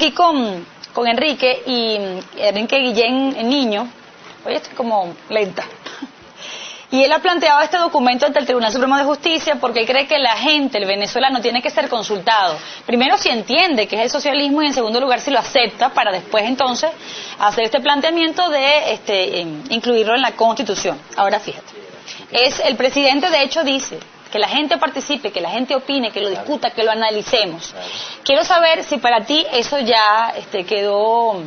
aquí con Enrique y Enrique Guillén, el niño. Oye, estoy como lenta. Y él ha planteado este documento ante el Tribunal Supremo de Justicia porque él cree que la gente, el venezolano, tiene que ser consultado. Primero, si entiende que es el socialismo, y en segundo lugar, si lo acepta, para después entonces hacer este planteamiento de incluirlo en la Constitución. Ahora fíjate, el presidente de hecho dice que la gente participe, que la gente opine, que lo discuta, que lo analicemos. Quiero saber si para ti eso ya quedó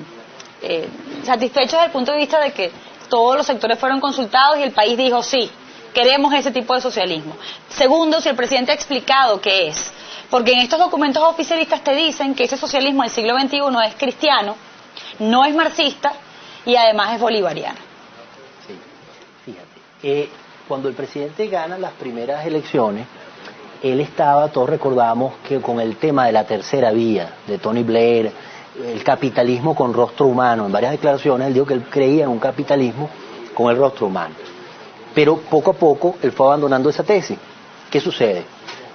satisfecho desde el punto de vista de que todos los sectores fueron consultados y el país dijo sí, queremos ese tipo de socialismo. Segundo, si el presidente ha explicado qué es. Porque en estos documentos oficialistas te dicen que ese socialismo del siglo XXI es cristiano, no es marxista y además es bolivariano. Sí, fíjate. Cuando el presidente gana las primeras elecciones, él estaba, todos recordamos, que con el tema de la tercera vía, de Tony Blair, el capitalismo con rostro humano. En varias declaraciones él dijo que él creía en un capitalismo con el rostro humano. Pero poco a poco él fue abandonando esa tesis. ¿Qué sucede?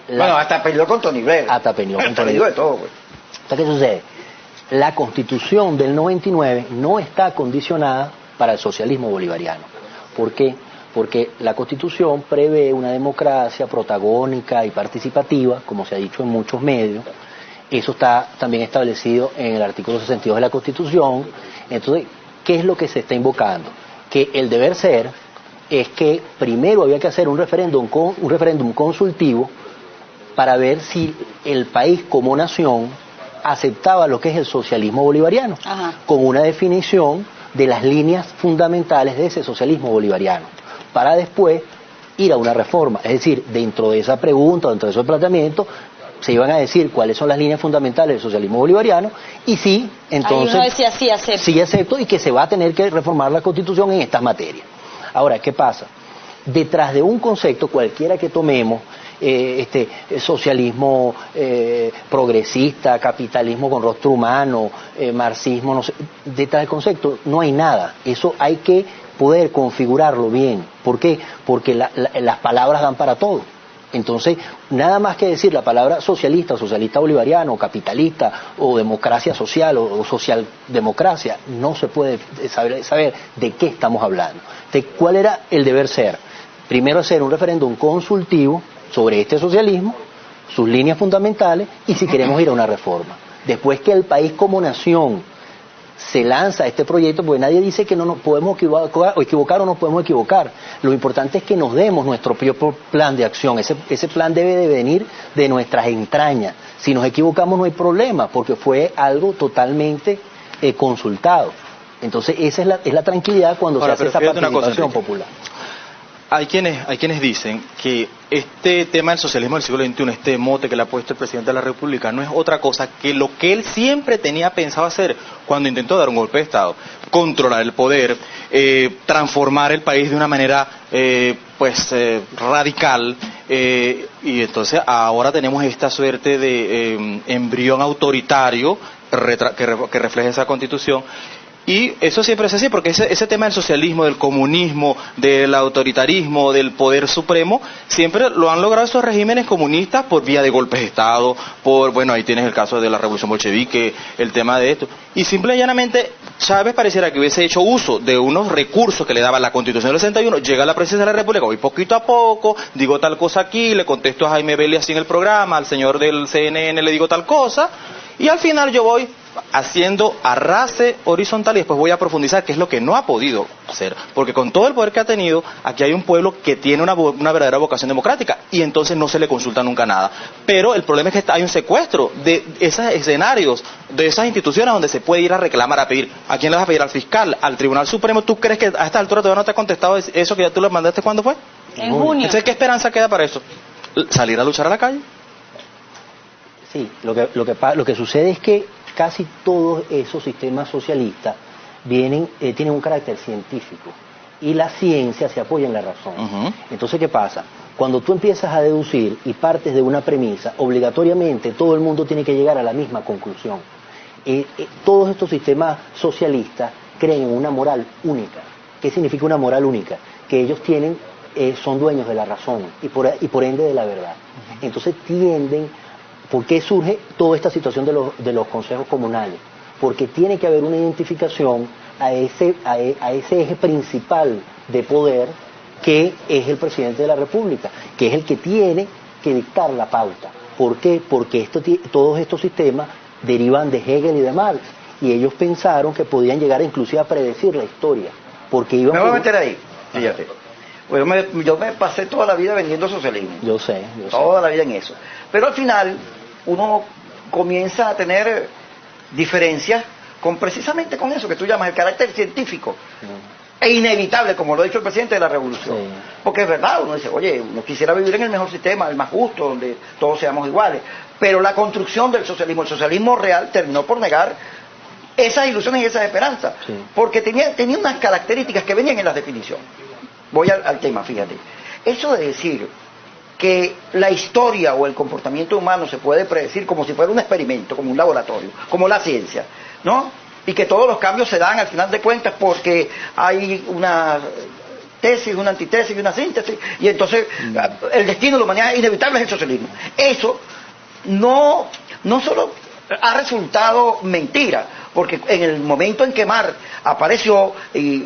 Bueno, hasta peleó con Tony Blair. Hasta peleó con Tony Blair. de todo, güey. ¿Qué sucede? La Constitución del 99 no está condicionada para el socialismo bolivariano. ¿Por qué? Porque la Constitución prevé una democracia protagónica y participativa, como se ha dicho en muchos medios. Eso está también establecido en el artículo 62 de la Constitución. Entonces, ¿qué es lo que se está invocando? Que el deber ser es que primero había que hacer un referéndum consultivo para ver si el país como nación aceptaba lo que es el socialismo bolivariano, con una definición de las líneas fundamentales de ese socialismo bolivariano, para después ir a una reforma. Es decir, dentro de esa pregunta, dentro de ese planteamiento, se iban a decir cuáles son las líneas fundamentales del socialismo bolivariano y sí, entonces, ahí uno decía, sí acepto. Sí acepto, y que se va a tener que reformar la Constitución en estas materias. Ahora, ¿qué pasa? Detrás de un concepto, cualquiera que tomemos, socialismo progresista, capitalismo con rostro humano, marxismo, no sé, detrás del concepto no hay nada. Eso hay que poder configurarlo bien. ¿Por qué? Porque las palabras dan para todo. Entonces, nada más que decir la palabra socialista, o socialista bolivariano, o capitalista, o democracia social, o socialdemocracia, no se puede saber de qué estamos hablando. Entonces, ¿cuál era el deber ser? Primero hacer un referéndum consultivo sobre este socialismo, sus líneas fundamentales, y si queremos ir a una reforma. Después que el país como nación se lanza este proyecto, porque nadie dice que no nos podemos equivocar o no podemos equivocar. Lo importante es que nos demos nuestro propio plan de acción. Ese plan debe de venir de nuestras entrañas. Si nos equivocamos no hay problema, porque fue algo totalmente consultado. Entonces esa es la tranquilidad cuando se hace esa participación popular. Hay quienes dicen que este tema del socialismo del siglo XXI, este mote que le ha puesto el presidente de la República, no es otra cosa que lo que él siempre tenía pensado hacer cuando intentó dar un golpe de Estado: controlar el poder, transformar el país de una manera radical, y entonces ahora tenemos esta suerte de embrión autoritario que refleja esa Constitución. Y eso siempre es así, porque ese tema del socialismo, del comunismo, del autoritarismo, del poder supremo, siempre lo han logrado estos regímenes comunistas por vía de golpes de Estado, ahí tienes el caso de la Revolución Bolchevique, el tema de esto. Y simple y llanamente, Chávez pareciera que hubiese hecho uso de unos recursos que le daba la Constitución del 61, llega a la presidencia de la República, voy poquito a poco, digo tal cosa aquí, le contesto a Jaime Belli así en el programa, al señor del CNN le digo tal cosa, y al final yo voy haciendo arrastre horizontal y después voy a profundizar, que es lo que no ha podido hacer, porque con todo el poder que ha tenido, aquí hay un pueblo que tiene una verdadera vocación democrática y entonces no se le consulta nunca nada. Pero el problema es que hay un secuestro de esos escenarios, de esas instituciones donde se puede ir a reclamar, a pedir. ¿A quién le vas a pedir? ¿Al fiscal? ¿Al Tribunal Supremo? ¿Tú crees que a esta altura todavía no te ha contestado eso que ya tú le mandaste? ¿Cuándo fue? En junio. Entonces, ¿qué esperanza queda para eso? ¿Salir a luchar a la calle? Sí, lo que sucede es que casi todos esos sistemas socialistas tienen un carácter científico y la ciencia se apoya en la razón. Entonces, ¿qué pasa? Cuando tú empiezas a deducir y partes de una premisa, obligatoriamente todo el mundo tiene que llegar a la misma conclusión. Todos estos sistemas socialistas creen en una moral única. ¿Qué significa una moral única? Que ellos son dueños de la razón y por ende de la verdad. Entonces tienden... ¿Por qué surge toda esta situación de los consejos comunales? porque tiene que haber una identificación a ese eje principal de poder que es el presidente de la República, que es el que tiene que dictar la pauta. ¿Por qué? Porque todos estos sistemas derivan de Hegel y de Marx, y ellos pensaron que podían llegar inclusive a predecir la historia, porque iban... Me voy a meter ahí, fíjate. Pues yo me pasé toda la vida vendiendo socialismo. Yo sé. Toda la vida en eso. Pero al final uno comienza a tener diferencias precisamente con eso que tú llamas el carácter científico. E inevitable, como lo ha dicho el presidente de la Revolución. Sí. Porque es verdad, uno dice, oye, uno quisiera vivir en el mejor sistema, el más justo, donde todos seamos iguales. Pero la construcción del socialismo, el socialismo real, terminó por negar esas ilusiones y esas esperanzas. Sí. Porque tenía unas características que venían en las definiciones. Voy al tema, fíjate. Eso de decir que la historia o el comportamiento humano se puede predecir como si fuera un experimento, como un laboratorio, como la ciencia, ¿no? Y que todos los cambios se dan al final de cuentas porque hay una tesis, una antitesis y una síntesis, y entonces el destino de la humanidad inevitable es el socialismo. Eso no solo ha resultado mentira, porque en el momento en que Marx apareció y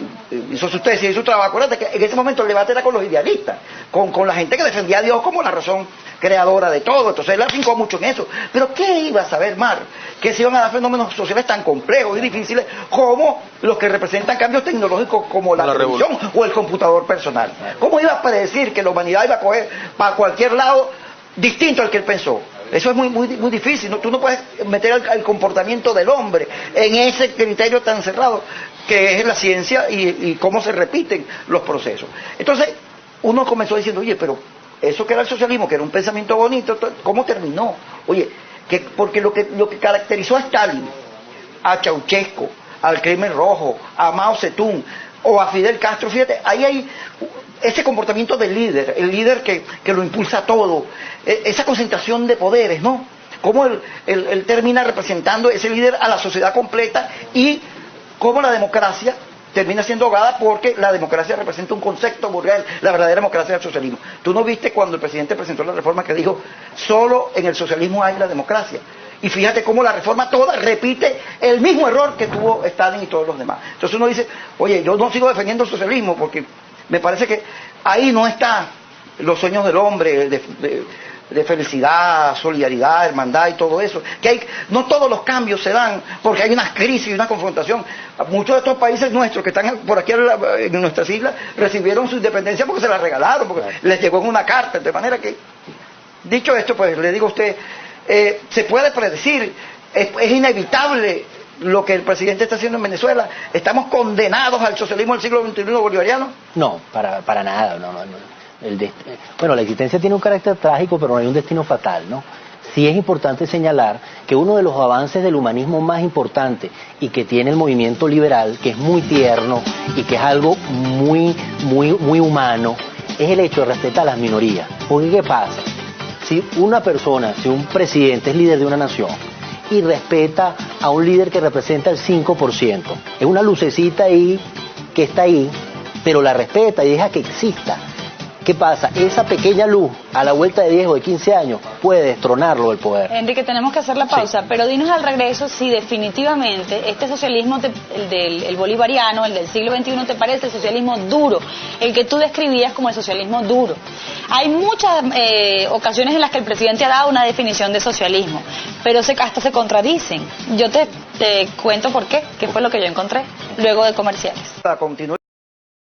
hizo su tesis y su trabajo, acuérdate que en ese momento el debate era con los idealistas, con la gente que defendía a Dios como la razón creadora de todo, entonces él afincó mucho en eso. Pero ¿qué iba a saber Marx? Que se iban a dar fenómenos sociales tan complejos y difíciles como los que representan cambios tecnológicos como la televisión o el computador personal. ¿Cómo iba a predecir que la humanidad iba a coger para cualquier lado distinto al que él pensó? Eso es muy difícil, ¿no? Tú no puedes meter al comportamiento del hombre en ese criterio tan cerrado que es la ciencia y cómo se repiten los procesos. Entonces, uno comenzó diciendo, oye, pero eso que era el socialismo, que era un pensamiento bonito, ¿cómo terminó? Oye, porque lo que caracterizó a Stalin, a Ceausescu, al Crimen Rojo, a Mao Zedong o a Fidel Castro, fíjate, ahí hay ese comportamiento del líder, el líder que lo impulsa todo, esa concentración de poderes, ¿no? Cómo él termina representando ese líder a la sociedad completa y cómo la democracia termina siendo ahogada porque la democracia representa un concepto burgués, la verdadera democracia del socialismo. ¿Tú no viste cuando el presidente presentó la reforma que dijo, solo en el socialismo hay la democracia? Y fíjate cómo la reforma toda repite el mismo error que tuvo Stalin y todos los demás. Entonces uno dice, oye, yo no sigo defendiendo el socialismo porque me parece que ahí no están los sueños del hombre de felicidad, solidaridad, hermandad y todo eso. No todos los cambios se dan porque hay una crisis y una confrontación. Muchos de estos países nuestros que están por aquí en nuestras islas recibieron su independencia porque se la regalaron, porque les llegó en una carta. De manera que, dicho esto, pues le digo a usted, se puede predecir, es inevitable lo que el presidente está haciendo en Venezuela. ¿Estamos condenados al socialismo del siglo XXI bolivariano? No, para nada, no. Bueno, la existencia tiene un carácter trágico, pero no hay un destino fatal, ¿no? Sí es importante señalar que uno de los avances del humanismo más importante y que tiene el movimiento liberal, que es muy tierno y que es algo muy humano, es el hecho de respetar a las minorías. Porque ¿qué pasa? Si un presidente es líder de una nación y respeta a un líder que representa el 5%, es una lucecita ahí que está ahí, pero la respeta y deja que exista. ¿Qué pasa? Esa pequeña luz a la vuelta de 10 o de 15 años puede destronarlo del poder. Enrique, tenemos que hacer la pausa, sí. Pero dinos al regreso si definitivamente este socialismo, el bolivariano, el del siglo XXI, te parece el socialismo duro, el que tú describías como el socialismo duro. Hay muchas ocasiones en las que el presidente ha dado una definición de socialismo, pero hasta se contradicen. Yo te cuento por qué, que fue lo que yo encontré luego de comerciales. Continúe.